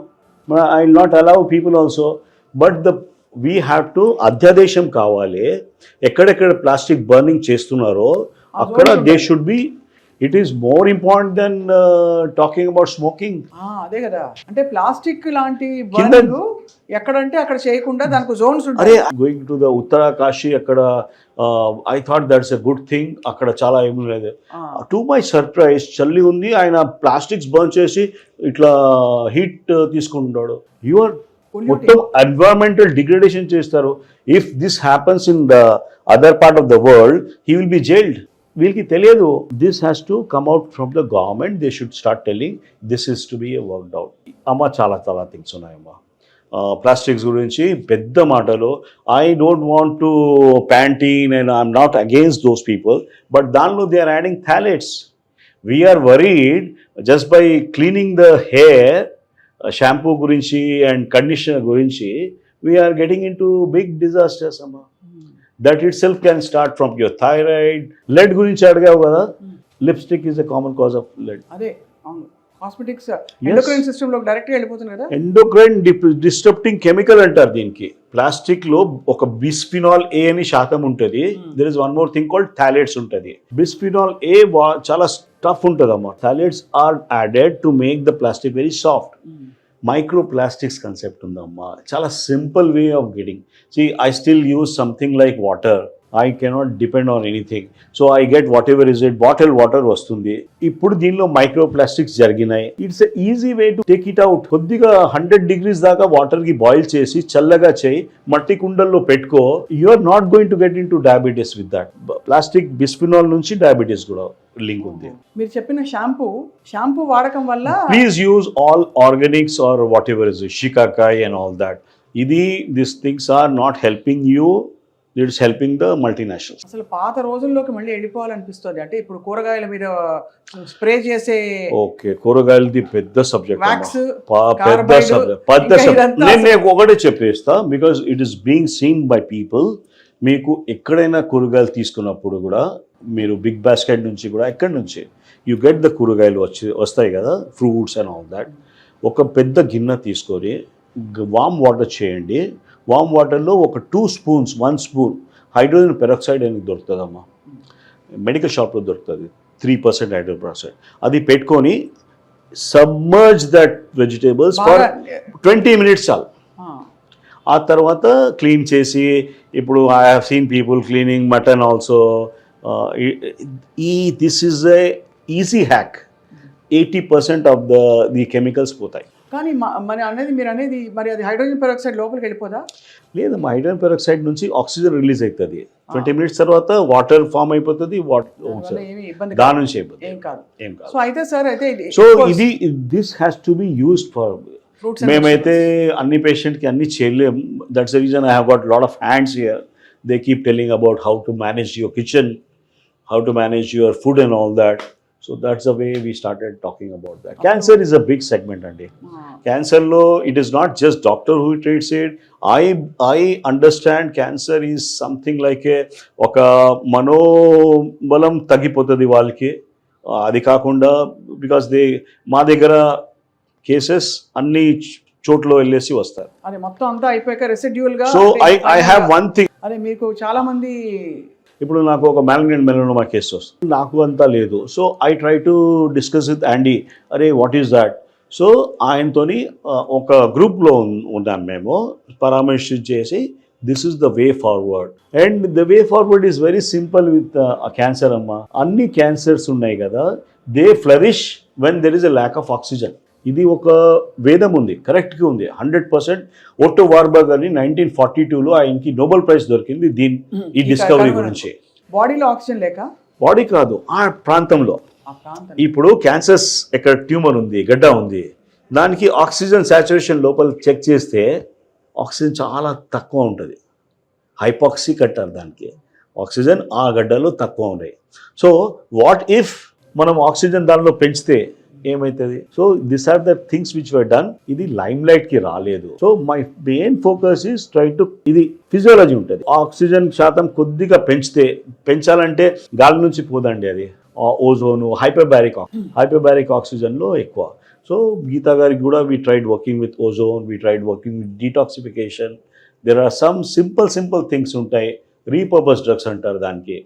I will not allow people also. But we have to అధ్యాదేశం కావాలి. ఎక్కడెక్కడ ప్లాస్టిక్ బర్నింగ్ చేస్తున్నారో అక్కడ they should be. It is more important than talking about smoking. అదే కదా, అంటే ప్లాస్టిక్ లాంటి బర్నింగ్ ఎక్కడంటే అక్కడ చేయకుండా దానికి జోన్స్ ఉంటాయి. అరే గోయింగ్ టు ద ఉత్తరకాశీ అక్కడ I thought that's a good thing. అక్కడ చాలా ఏమి లేదు. టు మై సర్ప్రైజ్ చల్లి ఉంది, ఆయన ప్లాస్టిక్స్ బర్న్ చేసి ఇట్లా హీట్ తీసుకుంటాడు. యువర్ మొత్తం ఎన్వైరన్మెంటల్ డిగ్రేడేషన్ చేస్తారు. If this happens in the other part of the world he will be jailed. వీళ్ళకి తెలియదు. This has to come out from the government. They should start telling this is to be a worked out. అమ్మ చాలా things ఉన్నాయమ్మా plastics గురించి పెద్ద మాటలు. I don't want to Pantene and I'm not against those people, but దానిలో they are adding phthalates. We're worried just by cleaning the hair, shampoo గురించి and conditioner గురించి we are getting into big disasters అమ్మా. That itself can start from your thyroid. Lead గురించి అడిగావు కదా, lipstick is a common cause of lead. అదే అవును, cosmetics endocrine system లో direct గా వెళ్ళిపోతుంది కదా. ఎండోక్రైన్ డిస్టర్బింగ్ కెమికల్ అంటారు దీనికి. ప్లాస్టిక్ లో ఒక బిస్ఫినాల్ ఏ అని శాతం ఉంటుంది. There is one more thing called phthalates ఉంటుంది. బిస్ఫినాల్ ఏ చాలా టఫ్ ఉంటుంది అమ్మా. Phthalates are added to make the plastic very soft. Microplastics concept ఉందమ్మా. చాలా simple way of getting. See, I still use something like water. I cannot depend on anything. So I get whatever is it, bottled water వస్తుంది. ఇప్పుడు దీనిలో microplastics జరిగినాయి. It's a easy way to take it out. కొద్దిగా 100 degrees దాకా వాటర్కి boil చేసి చల్లగా చేయి, మట్టి కుండల్లో పెట్టుకో. You are not going to get in to diabetes with that. Plastic bisphenol నుంచి డయాబెటీస్ కూడా లింక్ ఉంది. మీరు చెప్పిన షాంపూ వాడకం వల్ల please use all organics or whatever is shikakai and all that. These things are not helping you, it is helping the multinationals. అసలు పాత రోజుల్లోకి మళ్ళీ వెళ్ళిపోవాలనిపిస్తుంది. అంటే ఇప్పుడు కూరగాయల మీద స్ప్రే చేసే, ఓకే కూరగాయలది పెద్ద సబ్జెక్ట్, పెద్ద సబ్జెక్ట్. నేను ఒకటే చెప్పేస్తా, because it is being scene by people. మీకు ఎక్కడైనా కూరగాయలు తీసుకున్నప్పుడు కూడా మీరు బిగ్ బాస్కెట్ నుంచి కూడా ఎక్కడి నుంచి యూ గెట్ ద కూరగాయలు వస్తాయి కదా, ఫ్రూట్స్ అండ్ ఆల్ దాట్. ఒక పెద్ద గిన్నె తీసుకొని వామ్ వాటర్ చేయండి. వామ్ వాటర్లో ఒక 2 spoons 1 spoon హైడ్రోజన్ పెరాక్సైడ్ అని దొరుకుతుందమ్మా, మెడికల్ షాప్లో దొరుకుతుంది. 3% హైడ్రోజన్ పెరాక్సైడ్. అది పెట్టుకొని submerge that vegetables for 20 minutes చాలు. ఆ తర్వాత క్లీన్ చేసి, ఇప్పుడు I have seen people cleaning mutton also. This is a easy hack. 80% of the chemicals పోతాయి. కానీ మరి అనేది మీరు అనేది మరి అది హైడ్రోజన్ పెరాక్సైడ్ లోపలికి వెళ్ళిపోదా? లేదు, మా హైడ్రోజన్ పెరాక్సైడ్ నుంచి ఆక్సిజన్ రిలీజ్ అవుతుంది. 20 minutes తర్వాత వాటర్ ఫామ్ అయిపోతుంది. దాని నుంచి ఏం కాదు. సో అయితే సార్ అయితే సో ఇది this has to be used for. మేమైతే అన్ని పేషెంట్కి అన్ని చేయలేం. That's the reason I have got lot of hands here. They keep telling about how to manage your kitchen, how to manage your food and all that. So that's the way we started talking about that. Cancer is a big segment, andi. Cancer lo, it is not just doctor who treats it. I understand cancer is something like oka manobalam tagipotadi వాళ్ళకి. అది కాకుండా because they మా దగ్గర cases అన్ని చోట్ల వెళ్ళేసి వస్తారు. అది మొత్తం అంతా అయిపోయాక రెసిడ్యూల్ గా. So I have one thing. అదే మీకు చాలా మంది ఇప్పుడు నాకు ఒక మ్యాలిగ్నెంట్ మెలనోమా కేసు వస్తుంది, నాకు అంతా లేదు. So I try to discuss with Andy, అరే వాట్ ఈస్ దాట్. సో ఆయనతోని ఒక గ్రూప్లో ఉన్నాను మేము, పరామర్శించేసి this is the way forward. And the way forward is very simple with cancer అమ్మ. అన్ని క్యాన్సర్స్ ఉన్నాయి కదా, they flourish when there is a lack of oxygen. ఇది ఒక వేదం ఉంది, కరెక్ట్గా ఉంది 100%. ఓటో వార్బర్గ్ అని 1942లో ఆయనకి నోబెల్ ప్రైజ్ దొరికింది ఈ డిస్కవరీ గురించి. బాడీలో ఆక్సిజన్ లేక, బాడీ కాదు ఆ ప్రాంతంలో. ఇప్పుడు క్యాన్సర్స్ ఎక్కడ ట్యూమర్ ఉంది, గడ్డ ఉంది, దానికి ఆక్సిజన్ సాచురేషన్ లోపల చెక్ చేస్తే ఆక్సిజన్ చాలా తక్కువ ఉంటుంది. హైపాక్సిక్ అంటారు దానికి. ఆక్సిజన్ ఆ గడ్డలో తక్కువ ఉన్నాయి. సో వాట్ ఇఫ్ మనం ఆక్సిజన్ దానిలో పెంచితే ఏమవుతుంది? So this are the things which were done. ఇది లైమ్ లైట్ కి రాలేదు. So my main focus is try to, ఇది ఫిజియాలజీ ఉంటుంది. ఆక్సిజన్ శాతం కొద్దిగా పెంచాలంటే గాలి నుంచి పోదండి అది. ఓజోను, హైపర్బారిక్ ఆక్సిజన్లో ఎక్కువ. సో గీతా గారికి కూడా we tried working with ozone, we tried working with detoxification. There are some simple things ఉంటాయి. రీపర్పస్ డ్రగ్స్ అంటారు దానికి.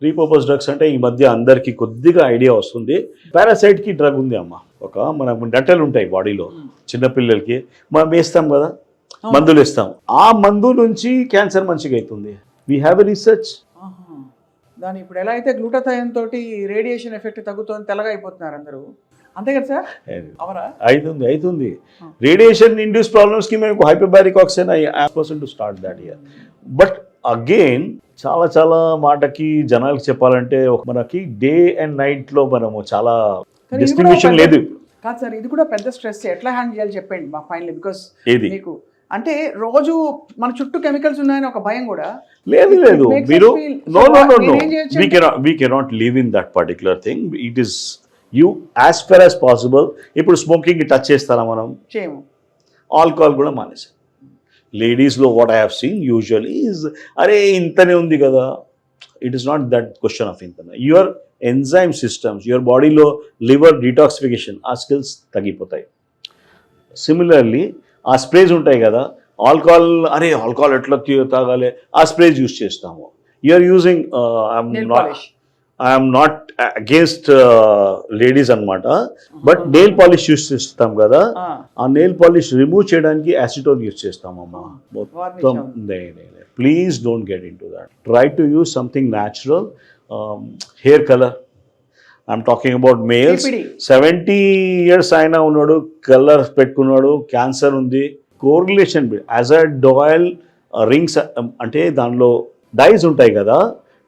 రీపర్పస్ డ్రగ్స్ అంటే ఈ మధ్య అందరికీ కొద్దిగా ఐడియా వస్తుంది. పారాసైట్కి డ్రగ్ ఉంది అమ్మ. ఒక మన డట్టలు ఉంటాయి బాడీలో, చిన్నపిల్లలకి మనం వేస్తాం కదా, మందులు వేస్తాం. ఆ మందు నుంచి క్యాన్సర్ మంచిగా అవుతుంది. We have a research. దాని ఇప్పుడు ఎలా అయితే గ్లూటాథయోన్ తోటి రేడియేషన్ ఎఫెక్ట్ తగ్గుతుంది, తెల్లగా అయిపోతున్నారు అందరూ, అంతే కదా సార్? అవుతుంది. రేడియేషన్ ఇండ్యూస్ ప్రాబ్లమ్స్ కి మేము hyperbaric oxygen to start that year. But again చాలా మాటకి జనాలకు చెప్పాలంటే మనకి డే అండ్ నైట్ లో మనము చాలా డిస్ట్రిబ్యూషన్ లేదు. కాదు సార్, ఇది కూడా పెద్ద స్ట్రెస్. ఎట్లా హ్యాండిల్ చేయాలి చెప్పండి మా ఫైనల్. బికాస్ మీకు అంటే రోజు మన చుట్టూ కెమికల్స్ ఉన్నాయని ఒక భయం కూడా లేదు. మీరు we cannot live in that particular thing. It is you as far as possible. ఇప్పుడు స్మోకింగ్ టచ్ చేస్తారా మనం? చేయము. ఆల్కహాల్ కూడా మానేసి. లేడీస్లో what I have seen usually is, అరే ఇంతనే ఉంది కదా. It is not that question of ఇంతనే. యువర్ ఎంజైమ్ సిస్టమ్స్, యువర్ బాడీలో లివర్ డీటాక్సిఫికేషన్, ఆ స్కిల్స్ తగ్గిపోతాయి. సిమిలర్లీ ఆ స్ప్రేస్ ఉంటాయి కదా, ఆల్కహాల్ ఎట్లా తాగాలి, ఆ స్ప్రేస్ యూజ్ చేస్తాము. You're using, I'm not against ladies అనమాట, బట్ నెయిల్ పాలిష్ యూజ్ చేస్తాం కదా, ఆ నెయిల్ పాలిష్ రిమూవ్ చేయడానికి యాసిటోన్ యూజ్ చేస్తామమ్మా. మొత్తం please don't get in to that. Try to use something natural. Hair colour, I'm talking about males. 70 years అయినా ఉన్నాడు, colour పెట్టుకున్నాడు, క్యాన్సర్ ఉంది. కోరిలేషన్ అజాడ్ ఆయిల్ రింగ్స్ అంటే దానిలో డైస్ ఉంటాయి కదా,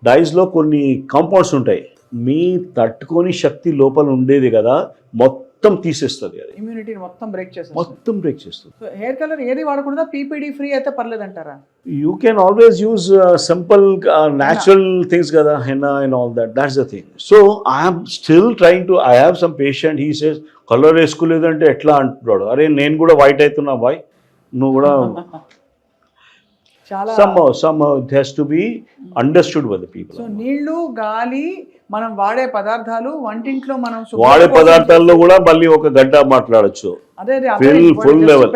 డైస్లో కొన్ని కాంపౌండ్స్ ఉంటాయి. మీ తట్టుకొని శక్తి లోపల ఉండేది కదా, మొత్తం తీసేస్తుంది. అది ఇమ్యూనిటీని మొత్తం బ్రేక్ చేస్తుంది. సో హెయిర్ కలర్ ఏది వాడకూడదా? పీపీడీ ఫ్రీ అయితే పర్లేదంటారా? You can always use simple natural things కదా, henna and all that. That's the thing. So I'm still trying to, I have some patient, he says colour వేసుకోలేదంటే ఎట్లా అంటున్నాడు. అరే నేను కూడా వైట్ అవుతున్నా బాయ్, నువ్వు కూడా. somehow it has to be understood by the people. So నీళ్లు, గాలి, మనం వాడే పదార్థాలు, వంటింట్లో మనం వాడే పదార్థాల్లో కూడా మళ్ళీ ఒక గంట మాట్లాడచ్చు. Full level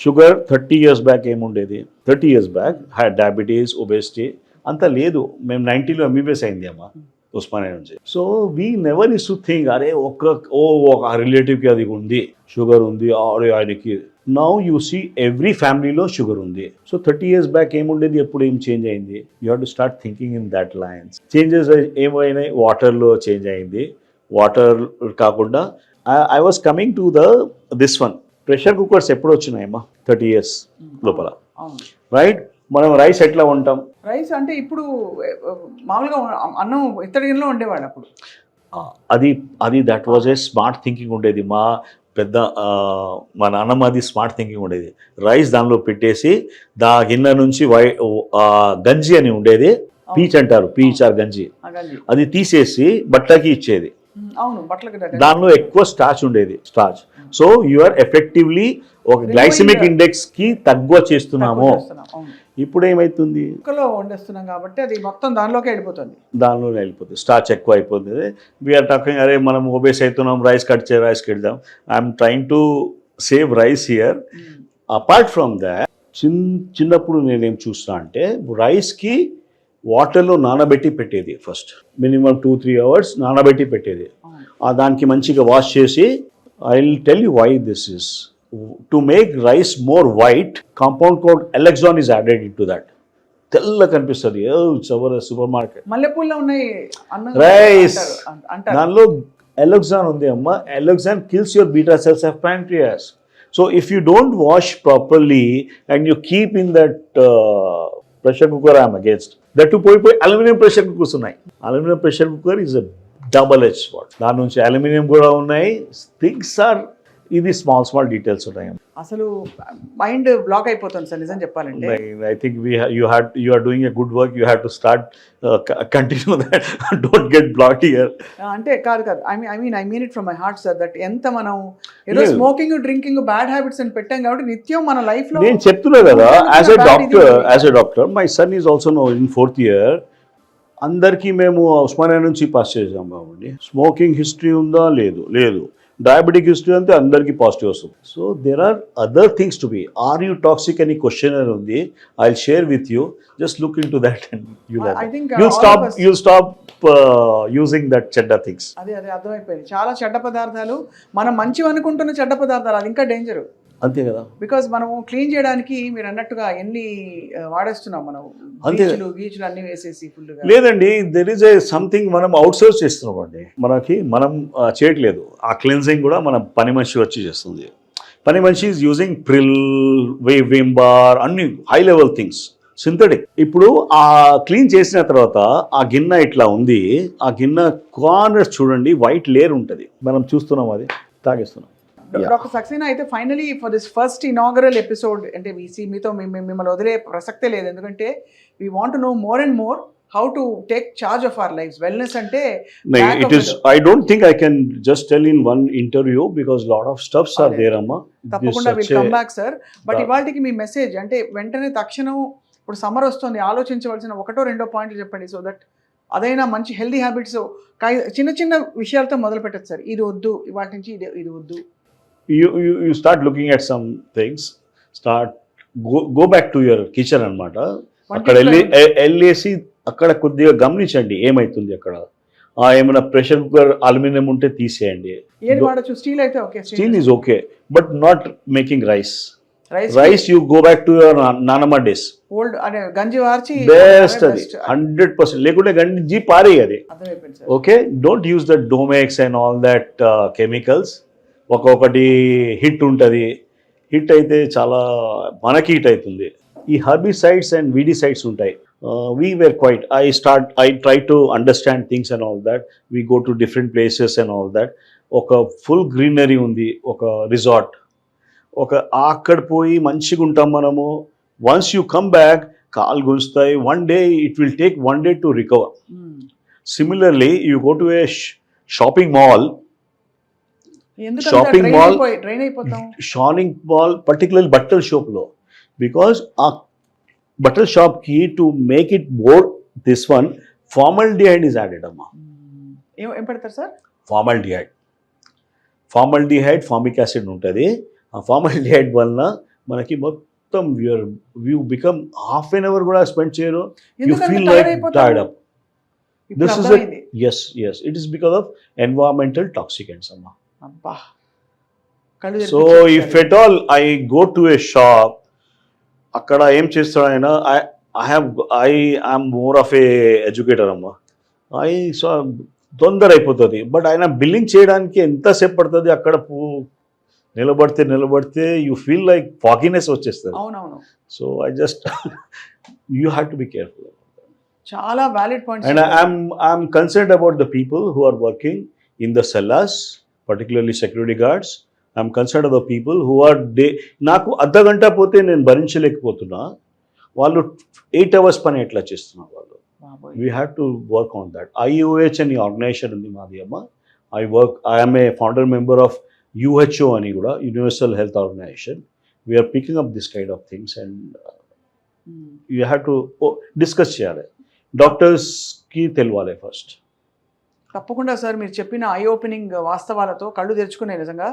sugar 30 years back ఏముండేది? 30 years back had diabetes, obesity అంతా లేదు. మేము 90లో ఎంబీబీఎస్ అయింది అమ్మా ఉస్మానియా నుంచి. So we never is to think అరే ఒక రిలేటివ్కి అది ఉంది, షుగర్ ఉంది, ఆయనకి. నౌ యూ సీ ఎవ్రీ ఫ్యామిలీలో షుగర్ ఉంది. సో 30 years బ్యాక్ ఏముండేది, ఎప్పుడు ఏం చేంజ్ అయింది? You have to start thinking in that lines. Changes ఏమైనాయి? వాటర్లో చేంజ్ అయింది. వాటర్ కాకుండా I was coming to this one. Pressure cookers ఎప్పుడు వచ్చినాయమ్మా? 30 years లోపల, అవును. రైట్? మనం రైస్ ఎట్లా ఉంటాం? రైస్ అంటే ఇప్పుడు మామూలుగా అన్నం ఇత్తడి గిన్నెలో ఉండేవాడు అప్పుడు. అది that was a smart thinking ఉండేది. మా నాన్నమ్మ అది స్మార్ట్ థింకింగ్ ఉండేది. రైస్ దానిలో పెట్టేసి గిన్నె నుంచి గంజి అని ఉండేది, పీచ్ అంటారు, పీచ్ ఆర్ గంజి, అది తీసేసి బట్టకి ఇచ్చేది. అవును, బట్టలకి దానిలో ఎక్కువ స్టార్చ్ ఉండేది, స్టార్చ్. సో యూఆర్ ఎఫెక్టివ్లీ ఒక గ్లైసిమిక్ ఇండెక్స్ కి తక్కువ చేస్తున్నాము. ఇప్పుడు ఏమైతుంది? కుక్కలో వండేస్తున్నాం కాబట్టి అది మొత్తం దానిలోకి వెళ్ళిపోతుంది, స్టార్చ్ ఎక్కువ అయిపోతుంది. వీఆర్ టాకింగ్, అరే మనం ఒబేస్ అవుతున్నాం, రైస్ కడదాం. I'm trying to save rice here. Apart from that, చిన్నప్పుడు నేనేం చూస్తున్నా అంటే రైస్కి వాటర్లో నానబెట్టి పెట్టేది. ఫస్ట్ మినిమం 2-3 hours నానబెట్టి పెట్టేది. దానికి మంచిగా వాష్ చేసి, I will tell you why this is. To make rice more white, compound called alloxan is added in to that. తెల్ల కనిపిస్తుంది, సూపర్ మార్కెట్. మల్లెపూల్లో ఉన్నాయి రైస్, దానిలో ఎలెక్సాన్ ఉంది అమ్మా. Alloxan kills your beta cells of pancreas. So if you don't wash properly and you keep in that pressure cooker, I'm against that. పోయి aluminium pressure cookers ఉన్నాయి. Aluminium pressure cooker is a double edge sword. దాని నుంచి aluminium కూడా ఉన్నాయి. Things are, ఇది small details ఉన్నాయి. అసలు mind block అయిపోతుంది సార్ నిజం చెప్పాలంటే. I think you are doing a good work. You have to start continue that, don't get block here. అంటే కాదు, I mean it from my heart sir. That ఎంత మనం ఏదో స్మోకింగ్, డ్రింకింగ్, బ్యాడ్ హ్యాబిట్స్ అని పెట్టాం కాబట్టి నిత్యం మన లైఫ్ లో. నేను చెప్తున్నా కదా, as a doctor my son is also no in 4th year. అందరికీ మేము ఉస్మానియా నుంచి పాస్ చేసాం కాబట్టి స్మోకింగ్ హిస్టరీ ఉందా? లేదు. డయాబెటిక్ హిస్టరీ అంతే, అందరికీ పాజిటివ్ వస్తుంది. So there are other things to be. Are you toxic అని క్వశ్చనర్ ఉంది, I will share with you. Just look in to that and you'll stop using that చెడ్డ things. అదే అర్థమైపోయింది. చాలా చెడ్డ పదార్థాలు, మనం మంచివి అనుకుంటున్న చెడ్డ పదార్థాలు, అది ఇంకా డేంజర్. అంతే కదా, బికాజ్ మనం క్లీన్ చేయడానికి మీరు అన్నట్టుగా ఎన్ని వాడేస్తున్నాం మనం, గీచులు అన్ని వేసేసి ఫుల్గా. లేదండి, దెర్ ఈజ్ ఏ సంథింగ్ మనం అవుట్ సోర్స్ చేస్తున్నాం అండి. మనం చేయట్లేదు. ఆ క్లెన్జింగ్ కూడా మన పని మనిషి వచ్చి చేస్తుంది. పని మనిషి is using Pril, Vim bar, అన్ని హై లెవెల్ థింగ్స్, సింథటిక్. ఇప్పుడు ఆ క్లీన్ చేసిన తర్వాత ఆ గిన్నె ఇట్లా ఉంది. ఆ గిన్నె కార్నర్స్ చూడండి, వైట్ లేయర్ ఉంటుంది. మనం చూస్తున్నాం, అది తాగేస్తున్నాం. డాక్టర్ సక్సేనా, అయితే finally for this first inaugural episode, అంటే మీతో మిమ్మల్ని వదిలే ప్రసక్తే లేదు. ఎందుకంటే we want no more and more how to take charge of our lifes. Wellness అంటే I don't think I can just tell in one interview because lot of stuffs are there, amma. తప్పకుండా will come back sir. But ఇవాళకి మీ message అంటే వెంటనే తక్షణం, ఇప్పుడు summer వస్తుంది, ఆలోచించవలసిన 1-2 పాయింట్లు చెప్పండి. సో దట్ అదైనా మంచి హెల్దీ హ్యాబిట్స్, చిన్న విషయాలతో మొదలు పెట్టచ్చు సార్. ఇది వద్దు, ఇవాళ నుంచి ఇది వద్దు. You start looking at some things. Go back to your kitchen అన్నమాట. అక్కడ వెళ్ళేసి అక్కడ కొద్దిగా గమనించండి ఏమైతుంది అక్కడ. ఏమైనా ప్రెషర్ కుక్కర్ అల్యూమినియం ఉంటే తీసేయండి. ఏది వాడచ్చు? స్టీల్ అయితే okay, steel is okay, but not making rice. You go back to your నానమ్మ డేస్. ఓల్డ్ అదే గంజి వార్చి బెస్ట్, అది 100%. లేకుంటే గంజి పారే అది. Okay, don't use that Domex and all that chemicals. ఒక్కొక్కటి హిట్ ఉంటుంది. హిట్ అయితే చాలా మనకి హిట్ అవుతుంది. ఈ హర్బిసైడ్స్ అండ్ వీడిసైడ్స్ ఉంటాయి. We were quite, I try to understand things and all that. We go to different places and all that. ఒక full greenery ఉంది, ఒక రిసార్ట్, అక్కడ పోయి మంచిగా ఉంటాం మనము. వన్స్ యూ కమ్ బ్యాక్, కాలు గుంజుతాయి. One day it will take 1 day to recover. Similarly you go to a shopping mall, particularly బట్టల షాప్లో, బికాస్ ఆ బట్టల షాప్కి to make it more this one formaldehyde is added అమ్మా. ఏం పెడతారు సార్? ఫార్మల్డిహైడ్, ఫార్మిక్ యాసిడ్ ఉంటుంది. ఆ ఫార్మల్డిహైడ్ వలన మనకి మొత్తం you become half an hour కూడా స్పెండ్ చేయరు. You feel like tired up. This is it. Yes. It is because of environmental toxicants, amma. So if at all I go to a shop, akkada em chestadayna, I am more of a educator, amma. I saw తొందర అయిపోతుంది. But ఆయన billing చేయడానికి ఎంతసేపు పడుతుంది, అక్కడ నిలబడితే you feel like fogginess వచ్చేస్తుంది. అవునవును, so I just you have to be careful. చాలా valid points. And I'm concerned about the people who are working in the cellars, particularly security guards. I'm concerned about the people who are నాకు అర్ధ గంట పోతే నేను భరించలేకపోతున్నా, వాళ్ళు 8 hours పని ఎట్లా చేస్తున్నారు వాళ్ళు. We have to work on that. IOH అని ఆర్గనైజేషన్ ఉంది మాది అమ్మ. I am a founder member of UHO అని కూడా, Universal Health Organization. We are picking up this kind of things and you have to discuss చేయాలి. డాక్టర్స్కి తెలియాలి first. తప్పకుండా సార్, మీరు చెప్పిన ఐ ఓపెనింగ్ వాస్తవాలతో కళ్ళు తెరుచుకునే నిజంగా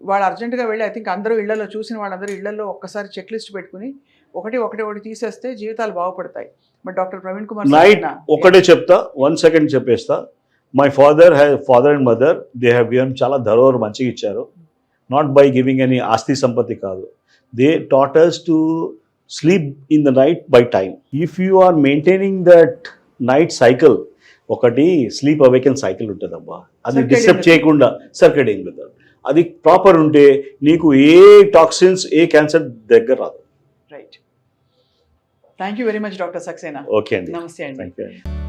వాళ్ళు అర్జెంటుగా వెళ్ళి, ఐ థింక్ అందరూ ఇళ్లలో చూసిన వాళ్ళందరూ ఇళ్లలో ఒక్కసారి చెక్ లిస్ట్ పెట్టుకుని ఒకటి తీసేస్తే జీవితాలు బాగుపడతాయి. But doctor Praveen Kumar night ఒకటే చెప్తా, 1 second చెప్పేస్తా. My father and mother they have given, చాలా ధరోహర్ మంచిగా ఇచ్చారు. నాట్ బై గివింగ్ ఎనీ ఆస్తి సంపత్తి కాదు. They taught us to sleep in the night by time. If you are maintaining that night cycle, ఒకటి స్లీప్ అవేకెన్ సైకిల్ ఉంటుందబ్బా, అది డిస్టర్బ్ చేయకుండా సర్కడియం మెథడ్, అది ప్రాపర్ ఉంటే నీకు ఏ టాక్సిన్స్, ఏ క్యాన్సర్ దగ్గర రాదు. Right. Thank you very much doctor Saxena. Okay అండి, నమస్తే అండి. Thank you.